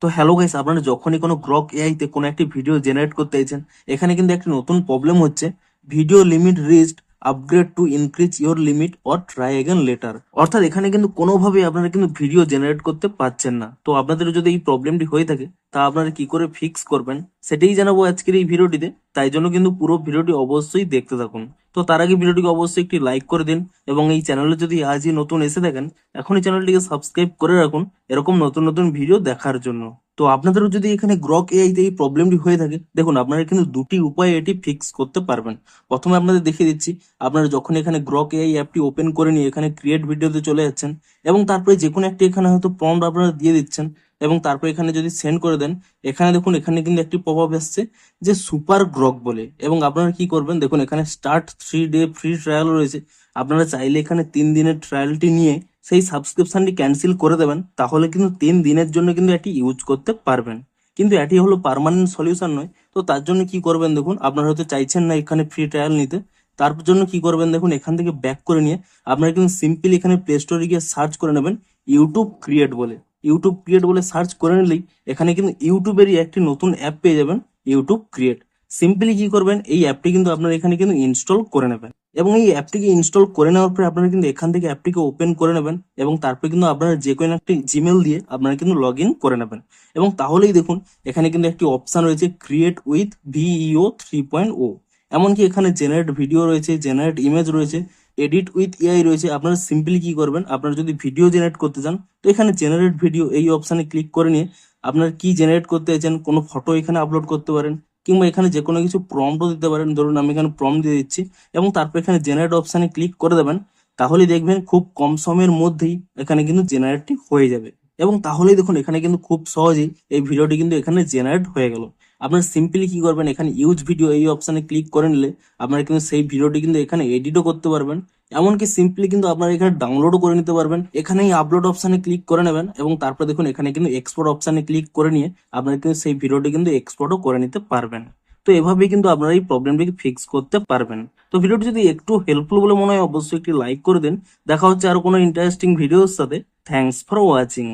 তো hello guys, আপনারা যখনই কোনো গ্রক এআই তে কোনো একটি ভিডিও জেনারেট করতে চাইছেন, এখানে কিন্তু একটা নতুন প্রবলেম হচ্ছে, video limit reached, upgrade to increase your limit or try again letter. অর্থাৎ এখানে কিন্তু কোনোভাবেই আপনারা কিন্তু ভিডিও জেনারেট করতে পারছেন না। তো আপনাদের যদি এই প্রবলেমটি হয়ে থাকে, তা আপনারা কি করে ফিক্স করবেন সেটাই জানাবো আজকের এই ভিডিওটিতে। তাই জন্য কিন্তু পুরো ভিডিওটি অবশ্যই দেখতে থাকুন। তো তার আগে ভিডিওটিকে অবশ্যই একটি লাইক করে দিন, এবং এই চ্যানেলে যদি আজই নতুন এসে থাকেন, এখনই চ্যানেলটিকে সাবস্ক্রাইব করে রাখুন এরকম নতুন নতুন ভিডিও দেখার জন্য। তো আপনাদেরও যদি এখানে গ্রক এআই তে এই প্রবলেমটি হয়ে থাকে, দেখুন আপনারা কিন্তু দুটি উপায়ে এটি ফিক্স করতে পারবেন। প্রথমে আপনাদের দেখিয়ে দিচ্ছি, আপনারা যখন এখানে গ্রক এআই অ্যাপটি ওপেন করে নিয়ে এখানে ক্রিয়েট ভিডিওতে চলে যাচ্ছেন, এবং তারপরে যে কোনো একটি এখানে হয়তো প্রম্পট আপনারা দিয়ে দিচ্ছেন, এবং তারপরে এখানে যদি সেন্ড করে দেন, এখানে দেখুন এখানে কিন্তু একটি পপ আপ আসছে যে সুপার গ্রক বলে। এবং আপনারা কি করবেন, দেখুন এখানে স্টার্ট 3 ডে ফ্রি ট্রায়াল রয়েছে। আপনারা চাইলে এখানে 3 দিনের ট্রায়ালটি নিয়ে সেই সাবস্ক্রিপশনটি ক্যান্সেল করে দেবেন, তাহলে কিন্তু 3 দিনের জন্য কিন্তু এটি ইউজ করতে পারবেন। কিন্তু এটি হলো পার্মানেন্ট সলিউশন নয়। তো তার জন্য কি করবেন, দেখুন আপনারা হয়তো চাইছেন না এখানে ফ্রি ট্রায়াল নিতে। তার জন্য কি করবেন, দেখুন এখান থেকে ব্যাক করে নিয়ে আপনারা কিন্তু সিম্পলি এখানে প্লে স্টোরে গিয়ে সার্চ করে নেবেন ইউটিউব ক্রিয়েট বলে। ইউটিউব ক্রিয়েট বলে সার্চ করে নিলেই এখানে কিন্তু ইউটিউবেরই একটি নতুন অ্যাপ পেয়ে যাবেন, ইউটিউব ক্রিয়েট। সিম্পলি কি করবেন, এই অ্যাপটি কিন্তু আপনারা এখানে কিন্তু ইনস্টল করে নেবেন, এবং এই অ্যাপটিকে ইনস্টল করে নেওয়ার পরে আপনারা কিন্তু এখান থেকে অ্যাপটিকে ওপেন করে নেবেন, এবং তারপরে কিন্তু আপনারা যে কোনো একটি জিমেল দিয়ে আপনারা কিন্তু লগ ইন করে নেবেন। এবং তাহলেই দেখুন এখানে কিন্তু একটি অপশন রয়েছে ক্রিয়েট উইথ ভিইও 3.0। এমনকি এখানে জেনারেট ভিডিও রয়েছে, জেনারেট ইমেজ রয়েছে, এডিট উইথ এআই রয়েছে। আপনারা সিম্পলি কি করবেন, আপনারা যদি ভিডিও জেনারেট করতে চান, তো এখানে জেনারেট ভিডিও এই অপশানে ক্লিক করে নিয়ে আপনারা কি জেনারেট করতে চাইছেন, কোনো ফটো এখানে আপলোড করতে পারেন, কিংবা এখানে যে কোনো কিছু প্রম্পটও দিতে পারেন। ধরুন আমি এখানে প্রম্পট দিয়ে দিচ্ছি, এবং তারপর এখানে জেনারেট অপশানে ক্লিক করে দেবেন। তাহলেই দেখবেন খুব কম সময়ের মধ্যেই এখানে কিন্তু জেনারেটটি হয়ে যাবে। এবং তাহলেই দেখুন এখানে কিন্তু খুব সহজেই এই ভিডিওটি কিন্তু এখানে জেনারেট হয়ে গেল। আপনারা সিম্পলি কি করবেন, এখানে ইউজ ভিডিও এই অপশানে ক্লিক করে নিলে আপনারা কিন্তু সেই ভিডিওটি কিন্তু এখানে এডিটও করতে পারবেন। এমনকি সিম্পলি কিন্তু আপনারা এখানে ডাউনলোডও করে নিতে পারবেন। এখানেই আপলোড অপশানে ক্লিক করে নেবেন, এবং তারপর দেখুন এখানে কিন্তু এক্সপোর্ট অপশানে ক্লিক করে নিয়ে আপনারা কিন্তু সেই ভিডিওটি কিন্তু এক্সপোর্টও করে নিতে পারবেন। তো এভাবেই কিন্তু আপনারা এই প্রবলেমটিকে ফিক্স করতে পারবেন। তো ভিডিওটি যদি একটু হেল্পফুল বলে মনে হয়, অবশ্যই একটি লাইক করে দিন। দেখা হচ্ছে আরো কোনো ইন্টারেস্টিং ভিডিওর সাথে। Thanks for watching.